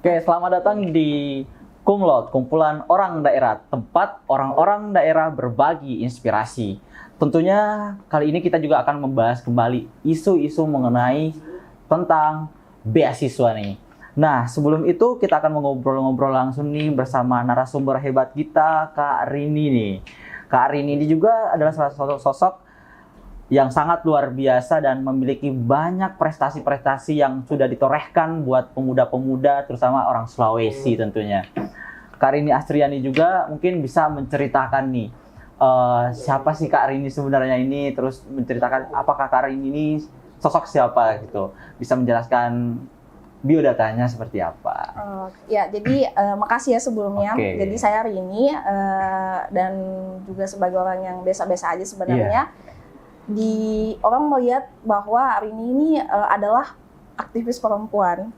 Oke, selamat datang di Kumlot, kumpulan orang daerah, tempat orang-orang daerah berbagi inspirasi. Tentunya kali ini kita juga akan membahas kembali isu-isu mengenai tentang beasiswa nih. Nah, sebelum itu kita akan ngobrol-ngobrol langsung nih bersama narasumber hebat kita, Kak Rini nih. Kak Rini ini juga adalah salah satu sosok yang sangat luar biasa dan memiliki banyak prestasi-prestasi yang sudah ditorehkan buat pemuda-pemuda, terutama orang Sulawesi tentunya. Kak Rini Astriani juga mungkin bisa menceritakan nih, siapa sih Kak Rini sebenarnya ini, terus menceritakan apakah Kak Rini ini sosok siapa gitu, bisa menjelaskan biodatanya seperti apa. Ya, jadi makasih ya sebelumnya. Oke. Jadi saya Rini dan juga sebagai orang yang biasa-biasa aja sebenarnya. Orang melihat bahwa Rini ini adalah aktivis perempuan.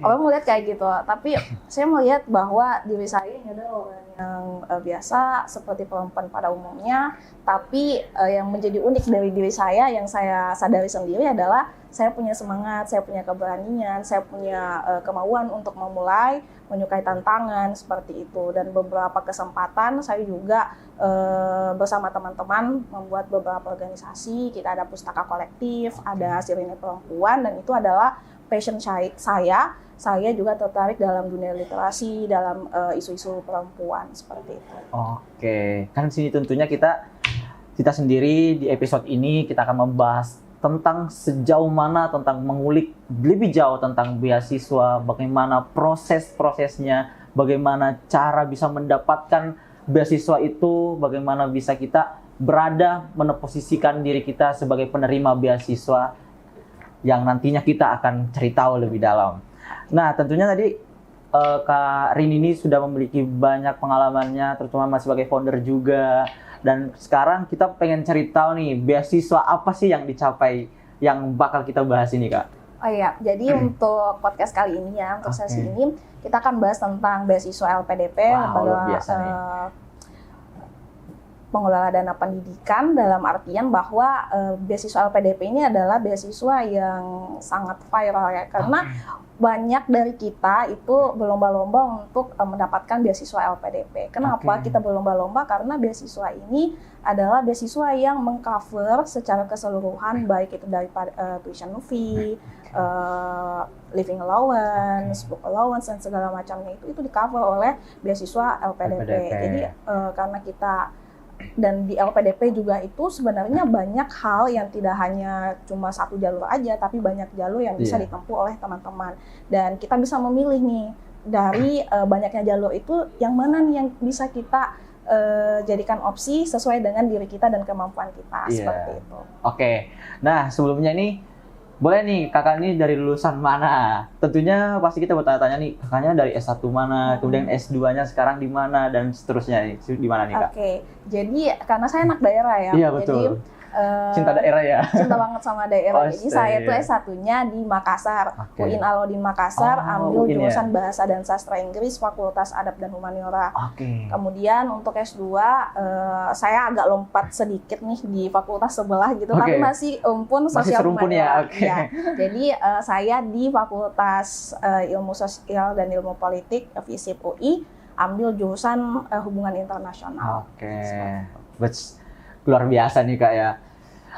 Orang melihat kayak gitu, tapi saya melihat bahwa diri saya ini adalah orang yang biasa seperti perempuan pada umumnya, tapi yang menjadi unik dari diri saya yang saya sadari sendiri adalah saya punya semangat, saya punya keberanian, saya punya kemauan untuk memulai, menyukai tantangan seperti itu. Dan beberapa kesempatan saya juga bersama teman-teman membuat beberapa organisasi. Kita ada pustaka kolektif, ada Sirine Perempuan, dan itu adalah passion saya. Saya juga tertarik dalam dunia literasi, dalam isu-isu perempuan seperti itu. Oke, kan sini tentunya kita sendiri di episode ini kita akan membahas tentang sejauh mana, tentang mengulik lebih jauh tentang beasiswa, bagaimana proses-prosesnya, bagaimana cara bisa mendapatkan beasiswa itu, bagaimana bisa kita berada menemposisikan diri kita sebagai penerima beasiswa yang nantinya kita akan cari tahu lebih dalam. Nah, tentunya tadi Kak Rini ini sudah memiliki banyak pengalamannya, terutama masih sebagai founder juga. Dan sekarang kita pengen cari tahu nih, beasiswa apa sih yang dicapai yang bakal kita bahas ini, Kak? Oh iya, jadi untuk podcast kali ini ya, untuk sesi ini kita akan bahas tentang beasiswa LPDP, Lembaga Pengelola Dana Pendidikan, dalam artian bahwa beasiswa LPDP ini adalah beasiswa yang sangat viral ya, karena banyak dari kita itu berlomba-lomba untuk mendapatkan beasiswa LPDP. Kenapa kita berlomba-lomba? Karena beasiswa ini adalah beasiswa yang mengcover secara keseluruhan, baik itu dari tuition fee, living allowance, book allowance, dan segala macamnya itu di-cover oleh beasiswa LPDP. Jadi karena kita dan di LPDP juga itu sebenarnya banyak hal yang tidak hanya cuma satu jalur aja, tapi banyak jalur yang bisa ditempuh oleh teman-teman. Dan kita bisa memilih nih dari banyaknya jalur itu yang mana nih yang bisa kita jadikan opsi sesuai dengan diri kita dan kemampuan kita, seperti itu. Oke, nah sebelumnya nih boleh nih, kakak ini dari lulusan mana? Tentunya pasti kita bertanya-tanya nih, kakaknya dari S1 mana, kemudian S2-nya sekarang di mana, dan seterusnya nih, di mana nih, Kak? Oke, jadi karena saya anak daerah ya, iya, betul. Jadi cinta daerah ya? Cinta banget sama daerah. Jadi saya tuh S1-nya di Makassar, UIN Alauddin Makassar, ambil jurusan Bahasa dan Sastra Inggris, Fakultas Adab dan Humaniora. Kemudian untuk S2, saya agak lompat sedikit nih di fakultas sebelah gitu, tapi masih sosial humaniora. Ya. Jadi saya di Fakultas Ilmu Sosial dan Ilmu Politik, FISIP UI, ambil jurusan Hubungan Internasional. Luar biasa nih, Kak ya.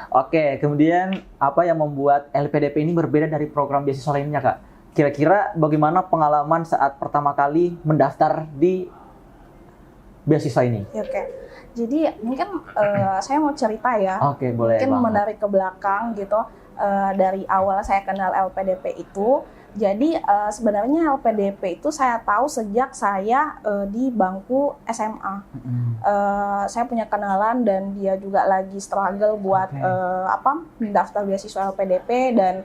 Oke, kemudian apa yang membuat LPDP ini berbeda dari program beasiswa lainnya, Kak? Kira-kira bagaimana pengalaman saat pertama kali mendaftar di beasiswa ini? Jadi mungkin saya mau cerita ya. Boleh. Mungkin menarik ke belakang gitu. Dari awal saya kenal LPDP itu. Jadi sebenarnya LPDP itu saya tahu sejak saya di bangku SMA. Saya punya kenalan dan dia juga lagi struggle buat mendaftar beasiswa LPDP dan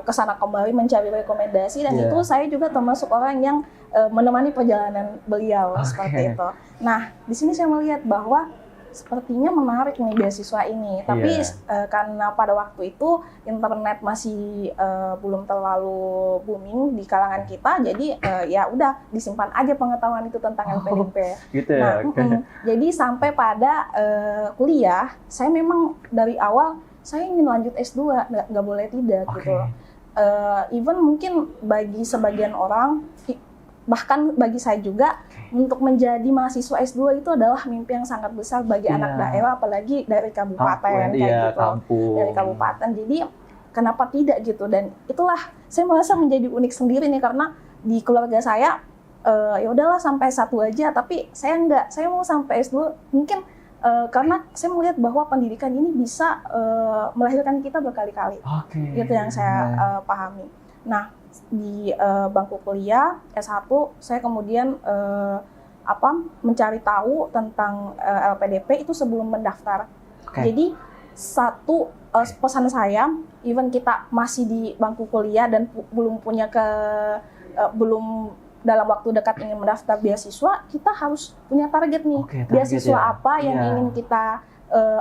kesana kembali mencari rekomendasi, dan itu saya juga termasuk orang yang menemani perjalanan beliau seperti itu. Nah, di sini saya melihat bahwa sepertinya menarik nih beasiswa ini, tapi karena pada waktu itu internet masih belum terlalu booming di kalangan kita, jadi ya udah disimpan aja pengetahuan itu tentang LPDP. Gitu ya. Jadi sampai pada kuliah, saya memang dari awal saya ingin lanjut S2, nggak boleh tidak gitu. Even mungkin bagi sebagian orang bahkan bagi saya juga untuk menjadi mahasiswa S2 itu adalah mimpi yang sangat besar bagi anak daerah, apalagi dari kabupaten kayak gitu. Kampung. Dari kabupaten. Jadi kenapa tidak gitu, dan itulah saya merasa menjadi unik sendiri nih, karena di keluarga saya ya udahlah sampai S1 aja, tapi saya enggak, saya mau sampai S2 mungkin karena saya melihat bahwa pendidikan ini bisa melahirkan kita berkali-kali. Gitu yang saya pahami. Nah, di bangku kuliah S1 saya kemudian mencari tahu tentang LPDP itu sebelum mendaftar. Jadi satu pesan saya, even kita masih di bangku kuliah dan belum dalam waktu dekat ingin mendaftar beasiswa, kita harus punya target nih. Beasiswa apa yang ingin kita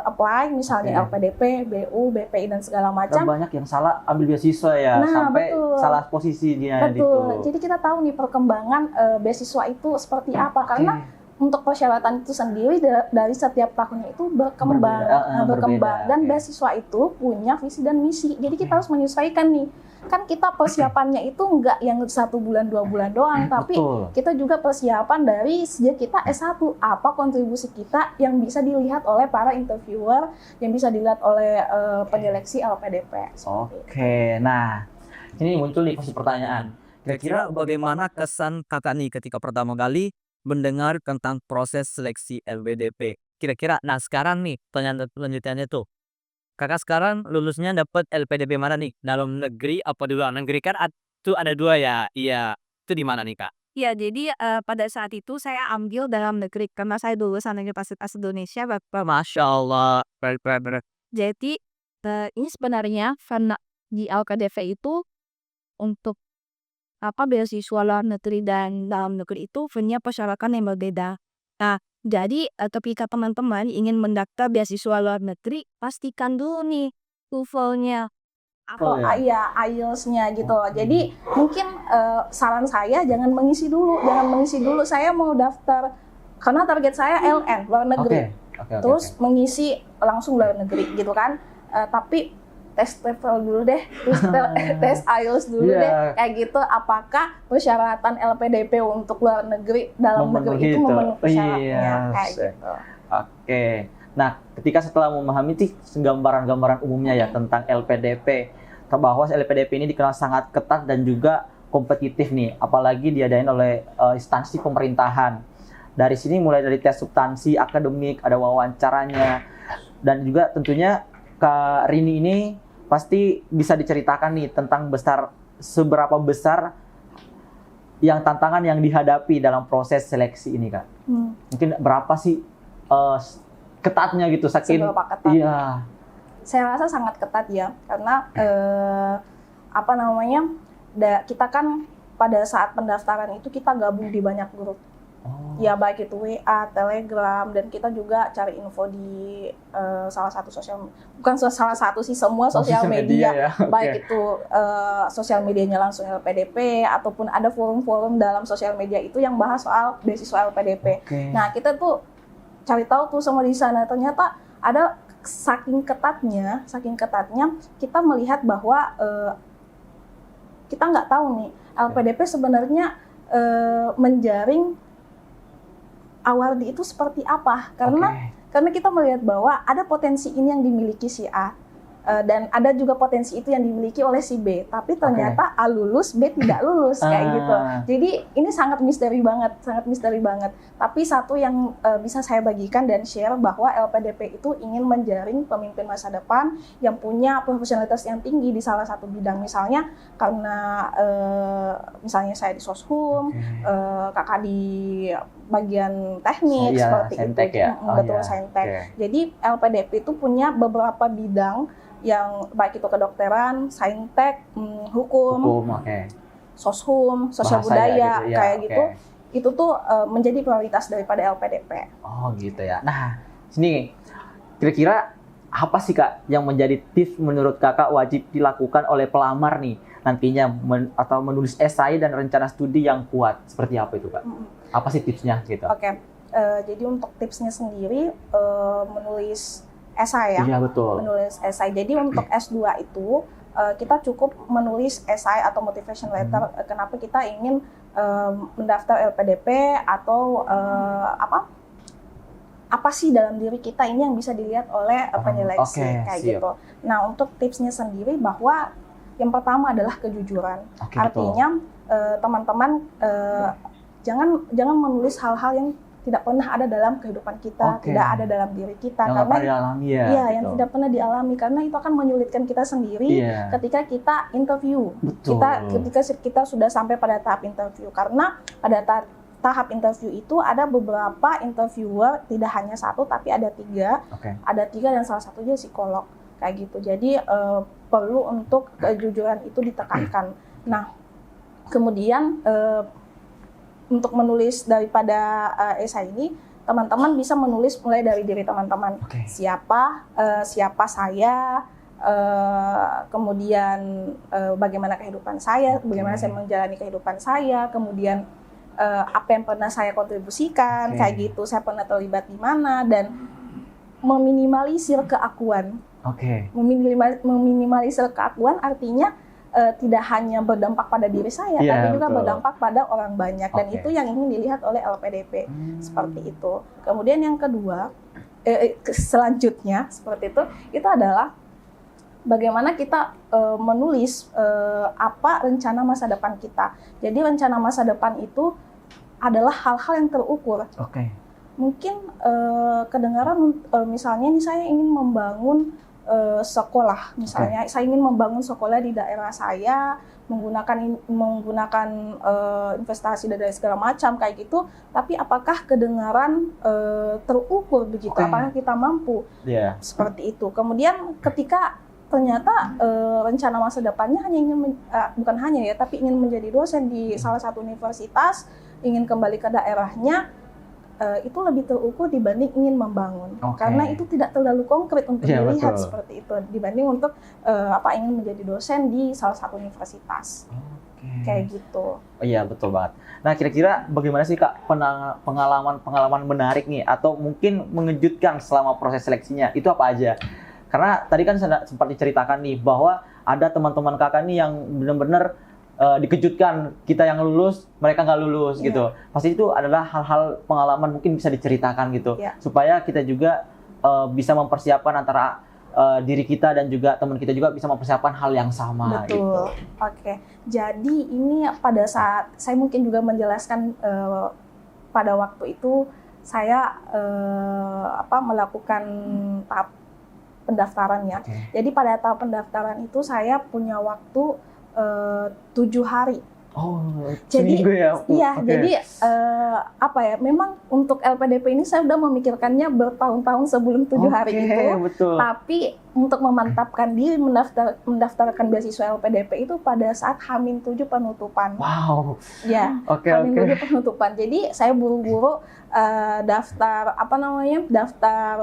apply, misalnya LPDP, BU, BPI dan segala macam. Banyak yang salah ambil beasiswa ya, sampai salah posisi dia. Betul. Jadi kita tahu nih perkembangan beasiswa itu seperti apa, karena untuk persyaratan itu sendiri dari setiap tahunnya itu berkembang dan beasiswa itu punya visi dan misi. Jadi kita harus menyesuaikan nih. Kan kita persiapannya itu nggak yang 1 bulan 2 bulan doang, tapi kita juga persiapan dari sejak kita S1, apa kontribusi kita yang bisa dilihat oleh para interviewer, yang bisa dilihat oleh penyeleksi LPDP. Nah ini muncul nih pasti pertanyaan, kira-kira bagaimana kesan kakak nih ketika pertama kali mendengar tentang proses seleksi LPDP? Kira-kira, nah sekarang nih pertanyaan selanjutnya tuh, kakak sekarang lulusnya dapat LPDP mana nih? Dalam negeri apa di luar negeri? Kan itu ada 2 ya. Iya, itu di mana nih kak? Ya, jadi pada saat itu saya ambil dalam negeri karena saya lulusan Universitas Indonesia. Masya Allah. Bener. Jadi ini sebenarnya karena di LPDP itu untuk beasiswa luar negeri dan dalam negeri itu punya persyaratan yang berbeda. Nah, jadi ketika teman-teman ingin mendaftar beasiswa luar negeri, pastikan dulu nih TOEFL-nya. IELTS-nya gitu. Jadi mungkin saran saya jangan mengisi dulu saya mau daftar karena target saya LN luar negeri. Terus mengisi langsung luar negeri gitu kan. Tapi tes TOEFL dulu deh, tes IELTS dulu deh, kayak gitu. Apakah persyaratan LPDP untuk luar negeri, dalam negeri itu memenuhi syaratnya, kayak gitu. Nah, ketika setelah memahami sih gambaran-gambaran umumnya ya tentang LPDP, bahwa LPDP ini dikenal sangat ketat dan juga kompetitif nih, apalagi diadain oleh instansi pemerintahan. Dari sini mulai dari tes substansi, akademik, ada wawancaranya, dan juga tentunya Kak Rini ini pasti bisa diceritakan nih tentang seberapa besar yang tantangan yang dihadapi dalam proses seleksi ini, Kak. Mungkin berapa sih ketatnya gitu, saking seberapa ketat? Iya. Saya rasa sangat ketat ya, karena kita kan pada saat pendaftaran itu kita gabung di banyak grup. Ya baik itu WA, Telegram, dan kita juga cari info di salah satu semua sosial media ya. Baik itu sosial medianya langsung LPDP ataupun ada forum-forum dalam sosial media itu yang bahas soal beasiswa LPDP. Nah, kita tuh cari tahu tuh semua di sana, ternyata ada saking ketatnya kita melihat bahwa kita nggak tahu nih LPDP sebenarnya menjaring awalnya itu seperti apa, karena kita melihat bahwa ada potensi ini yang dimiliki si A dan ada juga potensi itu yang dimiliki oleh si B, tapi ternyata A lulus, B tidak lulus, kayak gitu. Jadi ini sangat misteri banget. Tapi satu yang bisa saya bagikan dan share bahwa LPDP itu ingin menjaring pemimpin masa depan yang punya profesionalitas yang tinggi di salah satu bidang. Misalnya karena misalnya saya di Soshum, kakak di bagian teknik seperti Saintek itu, betul Saintek. Jadi LPDP itu punya beberapa bidang yang baik itu kedokteran, saintek, hukum, soshum, sosial budaya, gitu, kayak gitu. Itu tuh menjadi prioritas daripada LPDP. Oh gitu ya. Nah, sini kira-kira apa sih Kak yang menjadi tips menurut Kakak wajib dilakukan oleh pelamar nih nantinya atau menulis esai dan rencana studi yang kuat? Seperti apa itu Kak? Apa sih tipsnya gitu? Jadi untuk tipsnya sendiri menulis esai ya. Iya betul. Menulis esai. Jadi untuk S2 itu kita cukup menulis esai atau motivation letter. Kenapa kita ingin mendaftar LPDP atau apa sih dalam diri kita ini yang bisa dilihat oleh penyeleksi kayak siap. gitu. Nah, untuk tipsnya sendiri bahwa yang pertama adalah kejujuran. Artinya teman-teman jangan menulis hal-hal yang tidak pernah ada dalam kehidupan kita, tidak ada dalam diri kita, yang karena dialami yang tidak pernah dialami, karena itu akan menyulitkan kita sendiri ketika kita interview. Ketika kita sudah sampai pada tahap interview, karena pada tahap interview itu ada beberapa interviewer, tidak hanya satu tapi ada 3, ada 3 dan salah satunya psikolog kayak gitu. Jadi perlu untuk kejujuran itu ditekankan. Nah, kemudian untuk menulis daripada esai ini, teman-teman bisa menulis mulai dari diri teman-teman. Siapa saya, kemudian bagaimana kehidupan saya, bagaimana saya menjalani kehidupan saya, kemudian apa yang pernah saya kontribusikan, kayak gitu, saya pernah terlibat di mana, dan meminimalisir keakuan. Meminimalisir keakuan artinya tidak hanya berdampak pada diri saya, tapi juga berdampak pada orang banyak, dan itu yang ingin dilihat oleh LPDP seperti itu. Kemudian yang kedua, selanjutnya seperti itu adalah bagaimana kita menulis apa rencana masa depan kita. Jadi rencana masa depan itu adalah hal-hal yang terukur. Mungkin kedengaran misalnya nih, saya ingin membangun sekolah, misalnya saya ingin membangun sekolah di daerah saya menggunakan investasi dan segala macam kayak gitu, tapi apakah kedengaran terukur begitu? Apakah kita mampu? Seperti itu. Kemudian ketika ternyata rencana masa depannya hanya ingin bukan hanya ya, tapi ingin menjadi dosen di salah satu universitas, ingin kembali ke daerahnya, itu lebih terukur dibanding ingin membangun, karena itu tidak terlalu konkret untuk dilihat seperti itu dibanding untuk ingin menjadi dosen di salah satu universitas. Kayak gitu. Iya, betul banget. Nah, kira-kira bagaimana sih Kak pengalaman menarik nih atau mungkin mengejutkan selama proses seleksinya? Itu apa aja? Karena tadi kan sempat diceritakan nih bahwa ada teman-teman Kakak nih yang benar-benar dikejutkan, kita yang lulus, mereka nggak lulus gitu. Pasti itu adalah hal-hal pengalaman mungkin bisa diceritakan gitu, supaya kita juga bisa mempersiapkan antara diri kita dan juga teman kita juga bisa mempersiapkan hal yang sama. Betul. Gitu. Jadi ini pada saat saya mungkin juga menjelaskan pada waktu itu saya melakukan tahap pendaftarannya. Jadi pada tahap pendaftaran itu saya punya waktu 7 hari. Jadi jadi memang untuk LPDP ini saya sudah memikirkannya bertahun-tahun sebelum 7 hari itu. Betul. Tapi untuk memantapkan diri mendaftarkan beasiswa LPDP itu pada saat H-7 penutupan. H-7 penutupan. Jadi saya buru-buru daftar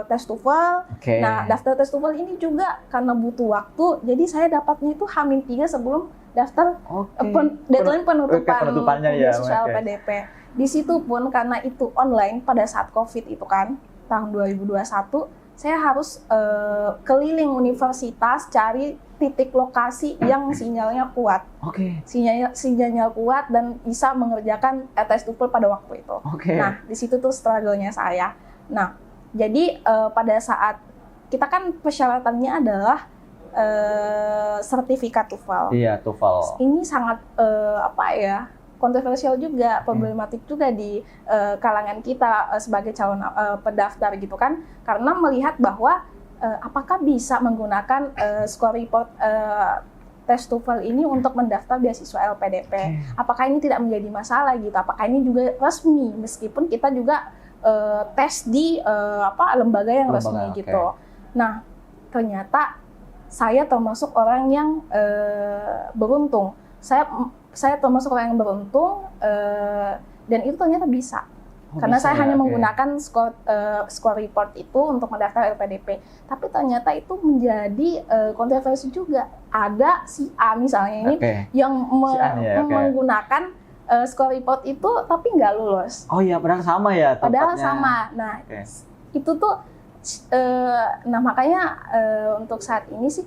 tes TOEFL. Nah, daftar tes TOEFL ini juga karena butuh waktu, jadi saya dapatnya itu H-3 sebelum daftar deadline penutupan beasiswa LPDP. Di situ pun karena itu online pada saat COVID itu kan tahun 2021, saya harus keliling universitas cari titik lokasi yang sinyalnya kuat. Sinyalnya kuat dan bisa mengerjakan tes TOEFL pada waktu itu. Nah, di situ tuh struggle-nya saya. Nah, jadi pada saat kita kan persyaratannya adalah sertifikat TOEFL. TOEFL. Ini sangat kontroversial juga, problematik juga di kalangan kita sebagai calon pendaftar gitu kan, karena melihat bahwa apakah bisa menggunakan score report tes TOEFL ini untuk mendaftar beasiswa LPDP. Apakah ini tidak menjadi masalah gitu? Apakah ini juga resmi meskipun kita juga tes di lembaga yang resmi gitu. Nah, ternyata saya termasuk orang yang beruntung. Saya termasuk orang yang beruntung dan itu ternyata bisa. Karena saya hanya menggunakan score report itu untuk mendaftar LPDP. Tapi ternyata itu menjadi kontroversi juga. Ada si A misalnya ini yang menggunakan score report itu tapi nggak lulus. Padahal sama ya tempatnya. Padahal sama. Nah, itu tuh makanya untuk saat ini sih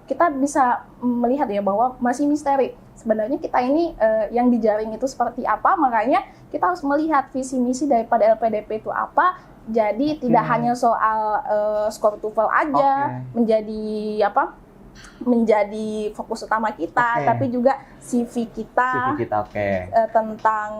kita bisa melihat ya bahwa masih misteri sebenarnya kita ini yang dijaring itu seperti apa, makanya kita harus melihat visi misi daripada LPDP itu apa. Jadi tidak hanya soal skor TOEFL aja menjadi fokus utama kita, tapi juga CV kita, tentang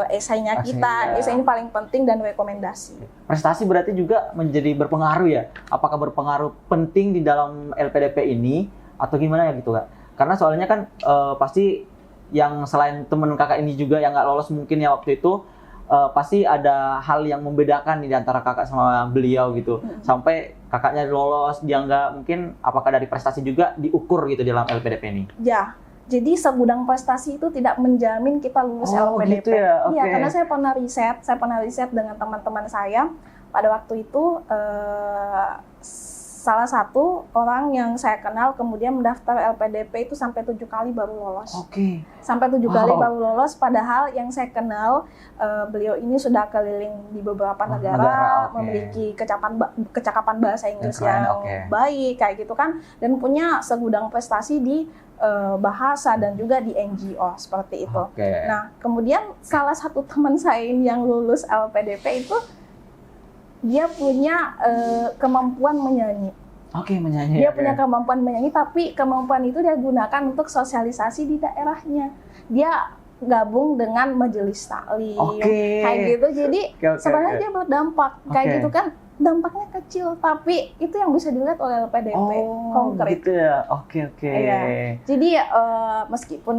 esainya kita. Esai ini paling penting dan rekomendasi. Prestasi berarti juga menjadi berpengaruh ya? Apakah berpengaruh penting di dalam LPDP ini atau gimana ya gitu Kak? Karena soalnya kan pasti yang selain temen kakak ini juga yang nggak lolos mungkin ya waktu itu, pasti ada hal yang membedakan nih di antara kakak sama beliau gitu. Sampai kakaknya lolos, dia nggak, mungkin apakah dari prestasi juga diukur gitu dalam LPDP ini? Ya, jadi segudang prestasi itu tidak menjamin kita lulus LPDP. Gitu ya? Iya, karena saya pernah riset dengan teman-teman saya. Pada waktu itu salah satu orang yang saya kenal kemudian mendaftar LPDP itu sampai 7 kali baru lolos. Sampai 7 kali baru lolos, padahal yang saya kenal beliau ini sudah keliling di beberapa negara, memiliki kecakapan bahasa Inggris yang baik kayak gitu kan, dan punya segudang prestasi di bahasa dan juga di NGO seperti itu. Nah, kemudian salah satu teman saya yang lulus LPDP itu dia punya kemampuan menyanyi. Menyanyi. Dia punya kemampuan menyanyi, tapi kemampuan itu dia gunakan untuk sosialisasi di daerahnya. Dia gabung dengan majelis taklim, kayak gitu. Jadi sebenarnya dia berdampak, kayak gitu kan. Dampaknya kecil, tapi itu yang bisa dilihat oleh LPDP konkret. Gitu ya. Iya. Jadi meskipun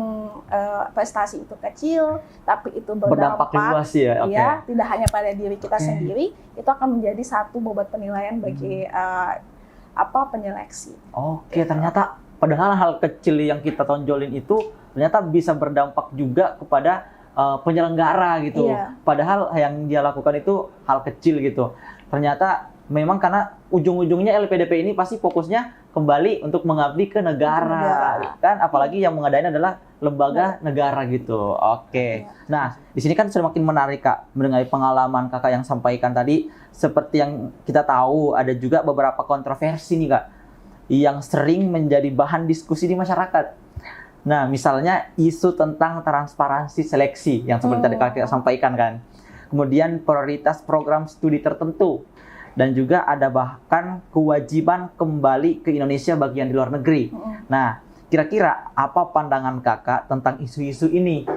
prestasi itu kecil, tapi itu berdampak luas ya. Ya, tidak hanya pada diri kita sendiri, itu akan menjadi satu bobot penilaian bagi penyeleksi. Ternyata padahal hal kecil yang kita tonjolin itu ternyata bisa berdampak juga kepada penyelenggara gitu. Padahal yang dia lakukan itu hal kecil gitu. Ternyata memang karena ujung-ujungnya LPDP ini pasti fokusnya kembali untuk mengabdi ke negara. Kan apalagi yang mengadain adalah lembaga negara gitu. Nah, di sini kan semakin menarik Kak mendengar pengalaman Kakak yang sampaikan tadi. Seperti yang kita tahu ada juga beberapa kontroversi nih Kak yang sering menjadi bahan diskusi di masyarakat. Nah, misalnya isu tentang transparansi seleksi yang seperti tadi Kakak sampaikan kan. Kemudian prioritas program studi tertentu, dan juga ada bahkan kewajiban kembali ke Indonesia bagi yang di luar negeri. Nah, kira-kira apa pandangan Kakak tentang isu-isu ini?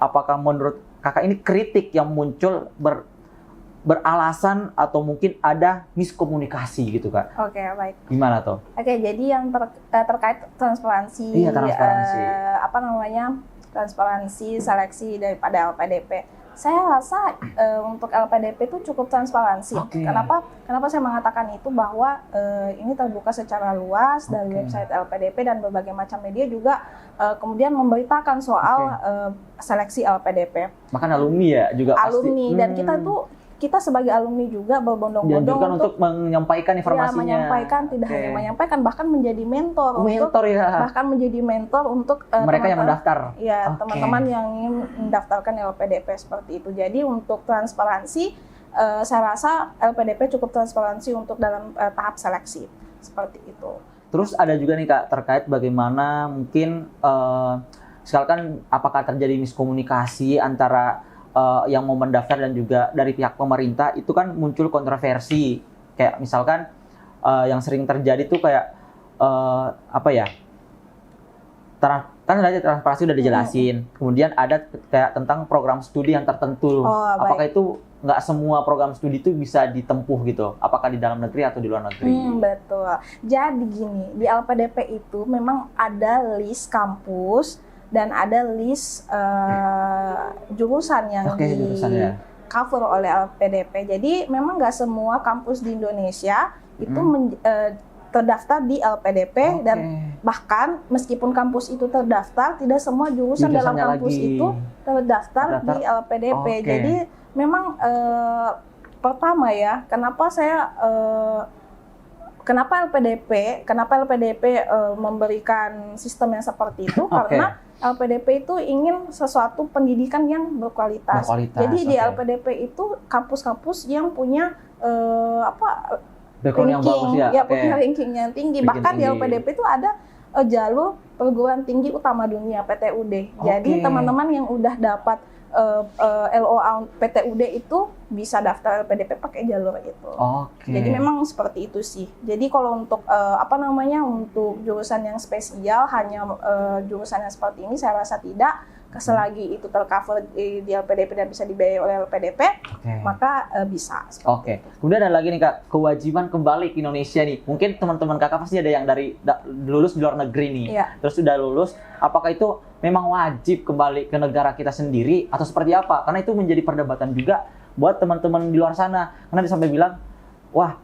Apakah menurut Kakak ini kritik yang muncul beralasan atau mungkin ada miskomunikasi gitu Kak? Baik. Gimana tuh? Jadi yang terkait transparansi, transparansi seleksi daripada LPDP. Saya rasa untuk LPDP itu cukup transparansi. Kenapa saya mengatakan itu? Bahwa ini terbuka secara luas dari website LPDP dan berbagai macam media juga kemudian memberitakan soal seleksi LPDP. Bahkan alumni ya juga pasti. Dan kita sebagai alumni juga berbondong-bondong untuk menyampaikan informasinya. Tidak hanya menyampaikan, bahkan menjadi mentor untuk mereka yang mendaftar. Teman-teman yang ingin mendaftarkan LPDP seperti itu. Jadi untuk transparansi, saya rasa LPDP cukup transparansi untuk dalam tahap seleksi seperti itu. Terus ada juga nih Kak terkait bagaimana mungkin misalkan apakah terjadi miskomunikasi antara yang mau mendaftar dan juga dari pihak pemerintah, itu kan muncul kontroversi kayak misalkan yang sering terjadi tuh kayak kan transparansi udah dijelasin, kemudian ada kayak tentang program studi yang tertentu. Apakah itu nggak semua program studi itu bisa ditempuh gitu? Apakah di dalam negeri atau di luar negeri? Betul. Jadi gini, di LPDP itu memang ada list kampus dan ada list jurusan yang di-cover oleh LPDP. Jadi memang nggak semua kampus di Indonesia itu terdaftar di LPDP, dan bahkan meskipun kampus itu terdaftar, tidak semua jurusan dalam kampus itu terdaftar di LPDP. Jadi memang pertama ya, kenapa LPDP memberikan sistem yang seperti itu? Karena LPDP itu ingin sesuatu pendidikan yang berkualitas. Jadi di LPDP itu kampus-kampus yang punya ranking yang bagus punya ranking yang tinggi. Bahkan di LPDP itu ada jalur perguruan tinggi utama dunia PTUD. Jadi Oke. teman-teman yang udah dapat LOA PTUD itu bisa daftar LPDP pakai jalur itu. Oke. Jadi memang seperti itu sih. Jadi kalau untuk untuk jurusan yang spesial hanya jurusan yang seperti ini saya rasa tidak. Selagi itu tercover di LPDP dan bisa dibiayai oleh LPDP, Oke. maka bisa. Oke. Kemudian ada lagi nih Kak, kewajiban kembali ke Indonesia nih. Mungkin teman-teman Kakak pasti ada yang lulus di luar negeri nih. Iya. Terus sudah lulus, apakah itu memang wajib kembali ke negara kita sendiri atau seperti apa? Karena itu menjadi perdebatan juga buat teman-teman di luar sana. Karena dia sampai bilang, wah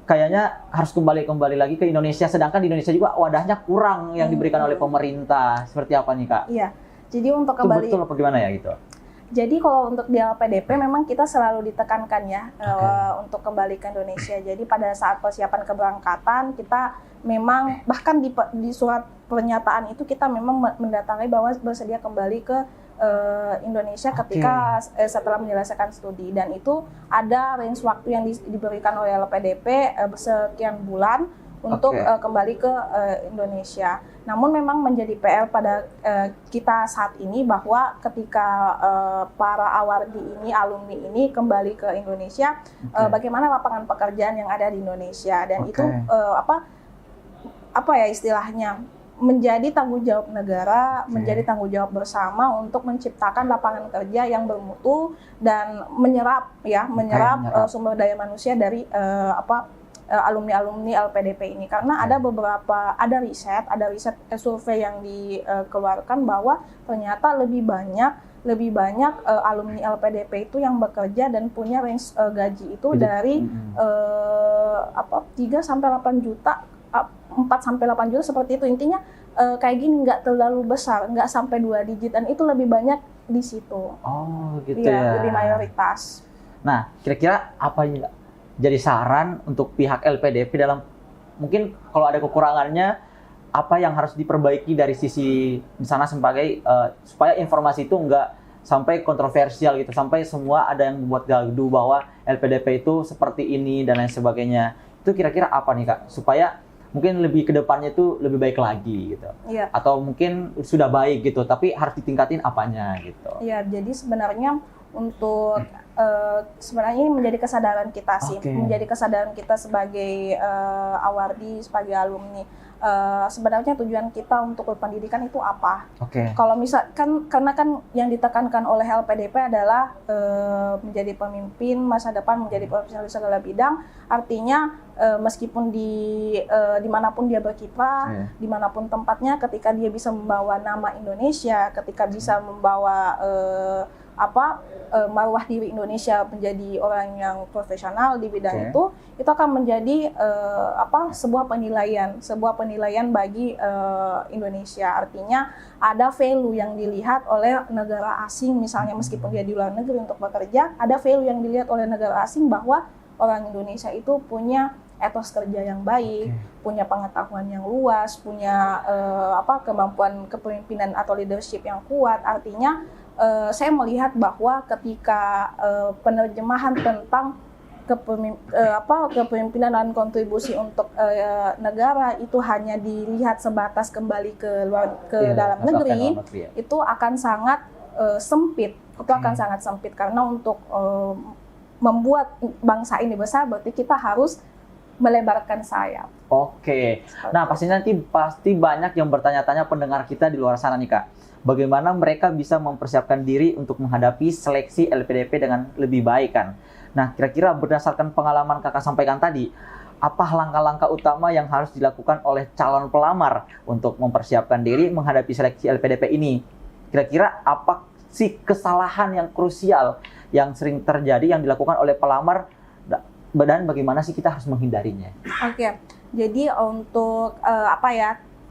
kayaknya harus kembali lagi ke Indonesia. Sedangkan di Indonesia juga wadahnya kurang yang diberikan oleh pemerintah. Seperti apa nih Kak? Iya. Jadi untuk Itu kembali betul apa gimana ya gitu? Jadi kalau untuk di LPDP memang kita selalu ditekankan ya Oke. untuk kembali ke Indonesia. Jadi pada saat persiapan keberangkatan kita memang bahkan di surat pernyataan itu kita memang mendatangi bahwa bersedia kembali ke Indonesia ketika setelah menyelesaikan studi, dan itu ada range waktu yang diberikan oleh LPDP sekian bulan untuk kembali ke Indonesia. Namun memang menjadi PR pada kita saat ini bahwa ketika para awardi ini, alumni ini kembali ke Indonesia, bagaimana lapangan pekerjaan yang ada di Indonesia, dan itu apa ya istilahnya, menjadi tanggung jawab negara, menjadi tanggung jawab bersama untuk menciptakan lapangan kerja yang bermutu dan menyerap sumber daya manusia dari alumni alumni LPDP ini, karena ada riset survei yang dikeluarkan bahwa ternyata lebih banyak alumni LPDP itu yang bekerja dan punya range gaji itu dari 3 sampai 8 juta, 4 sampai 8 juta seperti itu. Intinya kayak gini, nggak terlalu besar, nggak sampai 2 digit, dan itu lebih banyak di situ. Oh gitu ya, ya. lebih mayoritas. Nah, kira-kira apa yang jadi saran untuk pihak LPDP dalam, mungkin kalau ada kekurangannya, apa yang harus diperbaiki dari sisi di sana sebagai supaya informasi itu nggak sampai kontroversial gitu, sampai semua ada yang membuat gaduh bahwa LPDP itu seperti ini dan lain sebagainya. Itu kira-kira apa nih Kak, supaya mungkin lebih ke depannya itu lebih baik lagi gitu. Iya. Atau mungkin sudah baik gitu, tapi harus ditingkatin apanya gitu. Iya, jadi sebenarnya untuk sebenarnya ini menjadi kesadaran kita sih, menjadi kesadaran kita sebagai awardi, sebagai alumni. Sebenarnya tujuan kita untuk berpendidikan itu apa? Kalau misalkan, karena kan yang ditekankan oleh LPDP adalah menjadi pemimpin masa depan, menjadi profesional di segala bidang. Artinya meskipun dimanapun dia berkiprah, dimanapun tempatnya, ketika dia bisa membawa nama Indonesia, ketika bisa membawa marwah diri Indonesia menjadi orang yang profesional di bidang itu akan menjadi sebuah penilaian bagi Indonesia. Artinya ada value yang dilihat oleh negara asing, misalnya meskipun dia di luar negeri untuk bekerja, ada value yang dilihat oleh negara asing bahwa orang Indonesia itu punya etos kerja yang baik, punya pengetahuan yang luas, punya kemampuan kepemimpinan atau leadership yang kuat. Artinya saya melihat bahwa ketika penerjemahan tentang kepemimpinan dan kontribusi untuk negara itu hanya dilihat sebatas kembali ke dalam negeri, itu akan sangat sempit. Itu akan sangat sempit, karena untuk membuat bangsa ini besar berarti kita harus melebarkan sayap. Nah pasti banyak yang bertanya-tanya pendengar kita di luar sana nih Kak. Bagaimana mereka bisa mempersiapkan diri untuk menghadapi seleksi LPDP dengan lebih baik kan? Nah, kira-kira berdasarkan pengalaman Kakak sampaikan tadi, apa langkah-langkah utama yang harus dilakukan oleh calon pelamar untuk mempersiapkan diri menghadapi seleksi LPDP ini? Kira-kira apa sih kesalahan yang krusial yang sering terjadi yang dilakukan oleh pelamar, dan bagaimana sih kita harus menghindarinya? Jadi untuk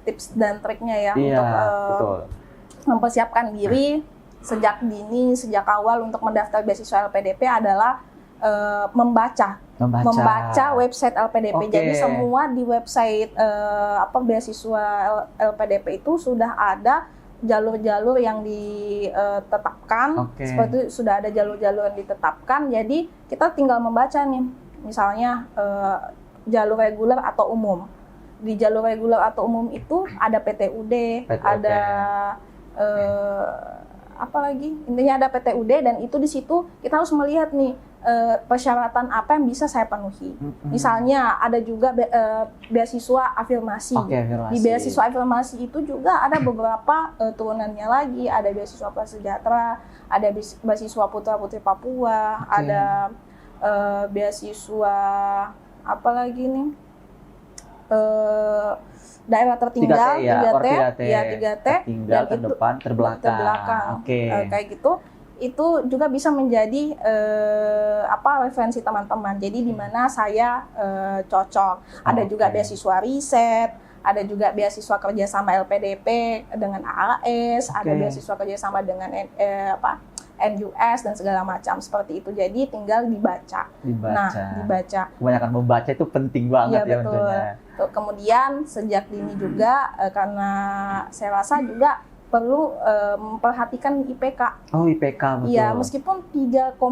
tips dan triknya ya untuk mempersiapkan diri sejak dini, sejak awal untuk mendaftar beasiswa LPDP adalah membaca website LPDP. Jadi semua di website beasiswa LPDP itu sudah ada jalur-jalur yang ditetapkan. Seperti itu, sudah ada jalur-jalur yang ditetapkan. Jadi kita tinggal membaca nih, misalnya jalur reguler atau umum. di jalur reguler atau umum itu ada PTUD, ada apa lagi? Intinya ada PTUD, dan itu di situ kita harus melihat nih persyaratan apa yang bisa saya penuhi. Misalnya ada juga beasiswa afirmasi. Di beasiswa afirmasi itu juga ada beberapa turunannya lagi, ada beasiswa prasejahtera, ada beasiswa putra-putri Papua, ada beasiswa apa lagi nih? Daerah tertinggal, 3T, tertinggal, terdepan, terbelakang. Kayak gitu. Itu juga bisa menjadi referensi teman-teman. Jadi di mana saya cocok. Ada juga beasiswa riset, ada juga beasiswa kerjasama LPDP dengan AAS, ada beasiswa kerjasama dengan NUS dan segala macam seperti itu. Jadi tinggal dibaca. Nah, dibaca. Kebanyakan membaca itu penting banget ya tentunya. Kemudian sejak dini juga karena saya rasa juga perlu memperhatikan IPK. Oh, IPK, betul. Iya, meskipun 3,0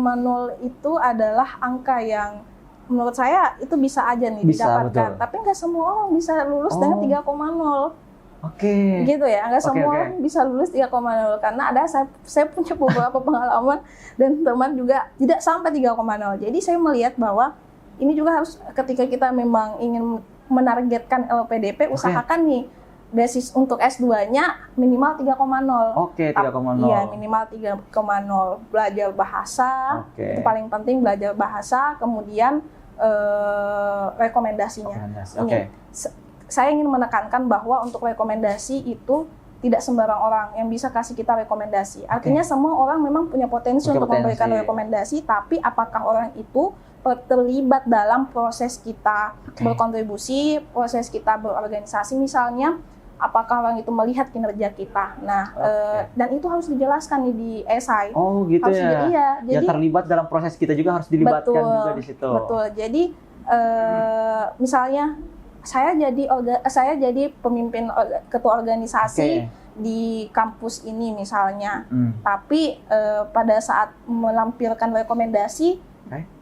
itu adalah angka yang menurut saya itu bisa aja nih didapatkan. Betul. Tapi nggak semua orang bisa lulus dengan 3,0. Gitu ya, nggak semua orang bisa lulus 3,0 karena ada saya punya beberapa pengalaman dan teman juga tidak sampai 3,0. Jadi saya melihat bahwa ini juga harus ketika kita memang ingin menargetkan LPDP, usahakan nih basis untuk S2-nya minimal 3,0. 3,0. Iya, minimal 3,0. Belajar bahasa, itu paling penting, belajar bahasa, kemudian rekomendasinya. Saya ingin menekankan bahwa untuk rekomendasi itu tidak sembarang orang yang bisa kasih kita rekomendasi. Artinya semua orang memang punya potensi untuk memberikan rekomendasi, tapi apakah orang itu terlibat dalam proses kita berkontribusi, proses kita berorganisasi misalnya, apakah orang itu melihat kinerja kita. Nah, dan itu harus dijelaskan nih di esai. Oh, gitu harus ya. Jadi terlibat dalam proses kita juga harus dilibatkan juga di situ. Betul. Jadi misalnya saya jadi pemimpin ketua organisasi di kampus ini misalnya. Tapi pada saat melampirkan rekomendasi,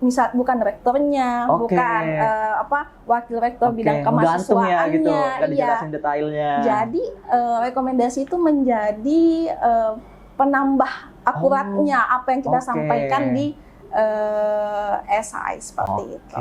misal bukan rektornya, bukan wakil rektor bidang kemahasiswaannya, gitu, dijelasin detailnya. Jadi rekomendasi itu menjadi penambah akuratnya apa yang kita sampaikan di esai seperti itu.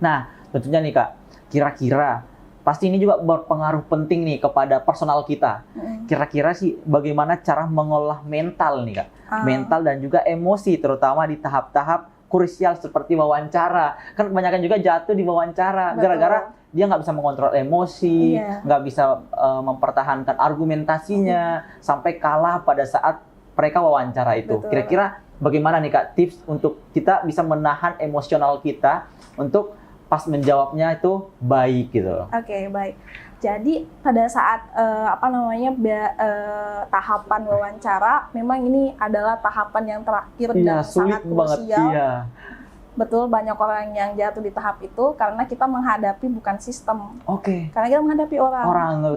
Nah, tentunya nih Kak, kira-kira pasti ini juga berpengaruh penting nih kepada personal kita. Kira-kira sih bagaimana cara mengolah mental nih Kak? Mental dan juga emosi, terutama di tahap-tahap krusial seperti wawancara. Kan kebanyakan juga jatuh di wawancara gara-gara dia nggak bisa mengontrol emosi, nggak bisa mempertahankan argumentasinya, sampai kalah pada saat mereka wawancara itu. Kira-kira bagaimana nih Kak tips untuk kita bisa menahan emosional kita untuk pas menjawabnya itu baik gitu? Baik. Jadi pada saat tahapan wawancara, memang ini adalah tahapan yang terakhir dan sangat krusial. Betul, banyak orang yang jatuh di tahap itu karena kita menghadapi bukan sistem. Karena kita menghadapi orang.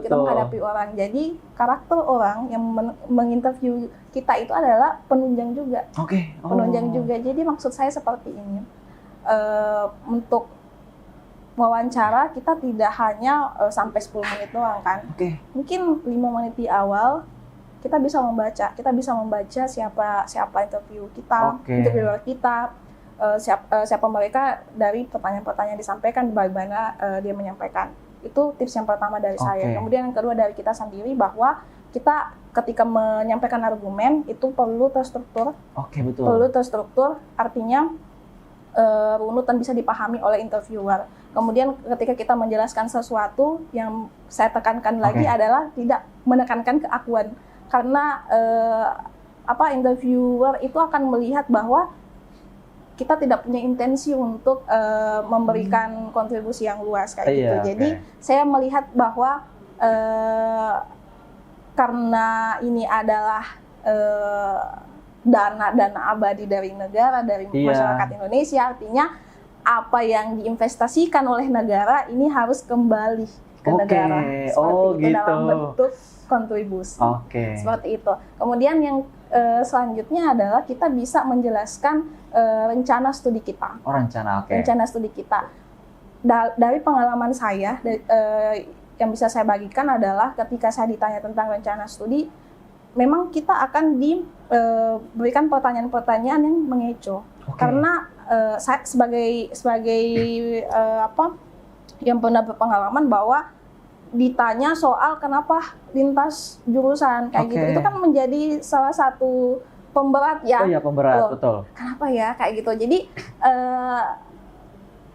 Kita menghadapi orang. Jadi karakter orang yang menginterview kita itu adalah penunjang juga. Penunjang juga. Jadi maksud saya seperti ini. Untuk wawancara kita tidak hanya sampai 10 menit doang kan. Mungkin 5 menit di awal kita bisa membaca siapa interview kita, interviewer kita, siapa mereka dari pertanyaan-pertanyaan yang disampaikan, bagaimana dia menyampaikan. Itu tips yang pertama dari saya. Kemudian yang kedua dari kita sendiri, bahwa kita ketika menyampaikan argumen itu perlu terstruktur. Betul. Perlu terstruktur, artinya runut dan bisa dipahami oleh interviewer. Kemudian ketika kita menjelaskan sesuatu, yang saya tekankan lagi adalah tidak menekankan keakuan, karena interviewer itu akan melihat bahwa kita tidak punya intensi untuk memberikan kontribusi yang luas kayak gitu. Jadi saya melihat bahwa karena ini adalah dana abadi dari negara, dari masyarakat Indonesia, artinya apa yang diinvestasikan oleh negara ini harus kembali ke negara. Seperti itu, dalam bentuk kontribusi. Seperti itu. Kemudian yang selanjutnya adalah kita bisa menjelaskan rencana studi kita. Rencana. Rencana studi kita. Dari pengalaman saya, yang bisa saya bagikan adalah ketika saya ditanya tentang rencana studi, memang kita akan diberikan pertanyaan-pertanyaan yang mengecoh. Oke. Karena saya sebagai yang pernah berpengalaman bahwa ditanya soal kenapa lintas jurusan kayak gitu, Oke. itu kan menjadi salah satu pemberat ya. Oh iya, pemberat, Oh, betul. Kenapa ya kayak gitu? Jadi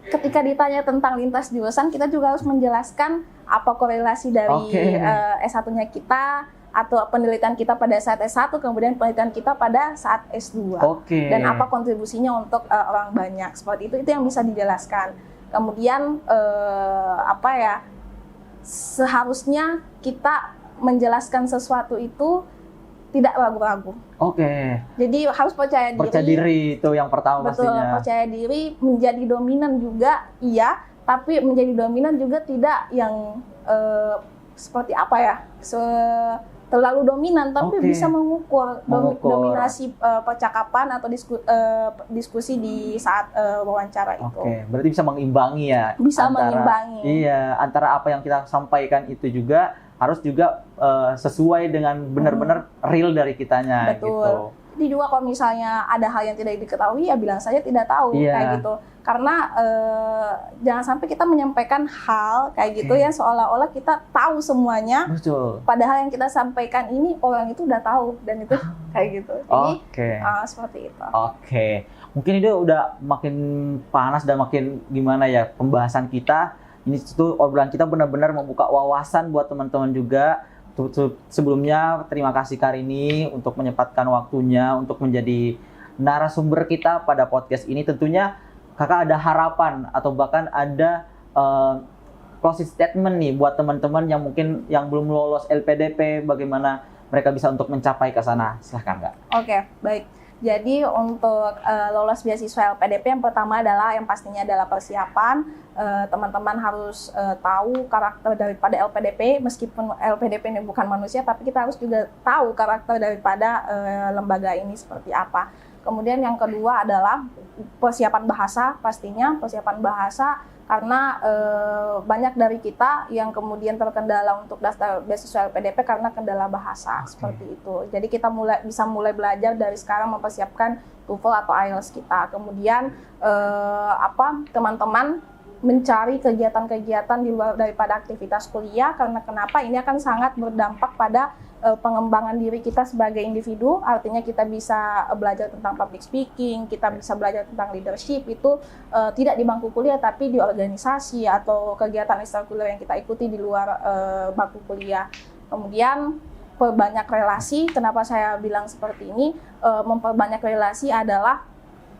ketika ditanya tentang lintas jurusan, kita juga harus menjelaskan apa korelasi dari Oke. S1-nya kita atau penelitian kita pada saat S1, kemudian penelitian kita pada saat S2. Oke. Dan apa kontribusinya untuk orang banyak. Seperti itu yang bisa dijelaskan. Kemudian seharusnya kita menjelaskan sesuatu itu tidak ragu-ragu. Oke. Jadi harus percaya diri. Percaya diri itu yang pertama Betul, pastinya. percaya diri, menjadi dominan juga iya, tapi menjadi dominan juga tidak yang seperti apa ya, terlalu dominan, tapi Oke. bisa mengukur Mengukur. dominasi percakapan atau diskusi di saat wawancara itu. Oke, berarti bisa mengimbangi ya. Bisa mengimbangi. Iya, antara apa yang kita sampaikan itu juga harus juga sesuai dengan benar-benar real dari kitanya. Betul. Gitu. Jadi juga kalau misalnya ada hal yang tidak diketahui, ya bilang saja tidak tahu, Iya. kayak gitu. Karena jangan sampai kita menyampaikan hal kayak gitu Oke. yang seolah-olah kita tahu semuanya, Betul. padahal yang kita sampaikan ini orang itu udah tahu, dan itu kayak gitu. Jadi Oke. seperti itu. Oke. Mungkin itu udah makin panas dan makin gimana ya pembahasan kita. Ini tuh obrolan kita benar-benar membuka wawasan buat teman-teman juga. Sebelumnya terima kasih Karini untuk menyempatkan waktunya untuk menjadi narasumber kita pada podcast ini. Tentunya Kakak ada harapan atau bahkan ada closing statement nih buat teman-teman yang mungkin yang belum lolos LPDP, bagaimana mereka bisa untuk mencapai ke sana. Silahkan Kak. Oke, baik. Jadi untuk lolos beasiswa LPDP, yang pertama adalah yang pastinya adalah persiapan. Teman-teman harus tahu karakter daripada LPDP, meskipun LPDP ini bukan manusia, tapi kita harus juga tahu karakter daripada lembaga ini seperti apa. Kemudian yang kedua adalah persiapan bahasa, pastinya persiapan bahasa, karena banyak dari kita yang kemudian terkendala untuk daftar beasiswa LPDP karena kendala bahasa. Oke. Seperti itu. Jadi kita bisa mulai belajar dari sekarang mempersiapkan TOEFL atau IELTS kita. Kemudian teman-teman mencari kegiatan-kegiatan di luar daripada aktivitas kuliah, karena kenapa ini akan sangat berdampak pada pengembangan diri kita sebagai individu. Artinya kita bisa belajar tentang public speaking, kita bisa belajar tentang leadership, itu tidak di bangku kuliah tapi di organisasi atau kegiatan ekstrakurikuler yang kita ikuti di luar bangku kuliah. Kemudian perbanyak relasi. Kenapa saya bilang seperti ini? Memperbanyak relasi adalah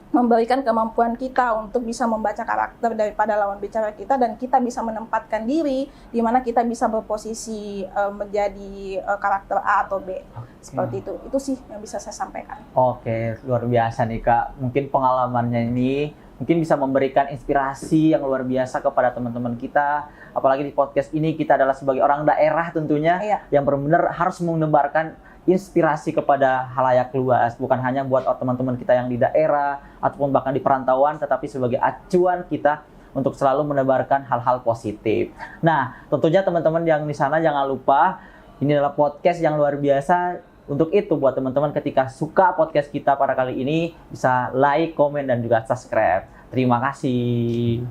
memberikan kemampuan kita untuk bisa membaca karakter daripada lawan bicara kita, dan kita bisa menempatkan diri di mana kita bisa berposisi menjadi karakter A atau B. Seperti itu. Itu sih yang bisa saya sampaikan. Oke, luar biasa nih Kak. Mungkin pengalamannya ini mungkin bisa memberikan inspirasi yang luar biasa kepada teman-teman kita. Apalagi di podcast ini kita adalah sebagai orang daerah tentunya, Iya. yang benar-benar harus menebarkan inspirasi kepada halayak luas, bukan hanya buat teman-teman kita yang di daerah ataupun bahkan di perantauan, tetapi sebagai acuan kita untuk selalu menebarkan hal-hal positif. Nah, tentunya teman-teman yang di sana jangan lupa, ini adalah podcast yang luar biasa. Untuk itu buat teman-teman ketika suka podcast kita pada kali ini, bisa like, komen, dan juga subscribe. Terima kasih.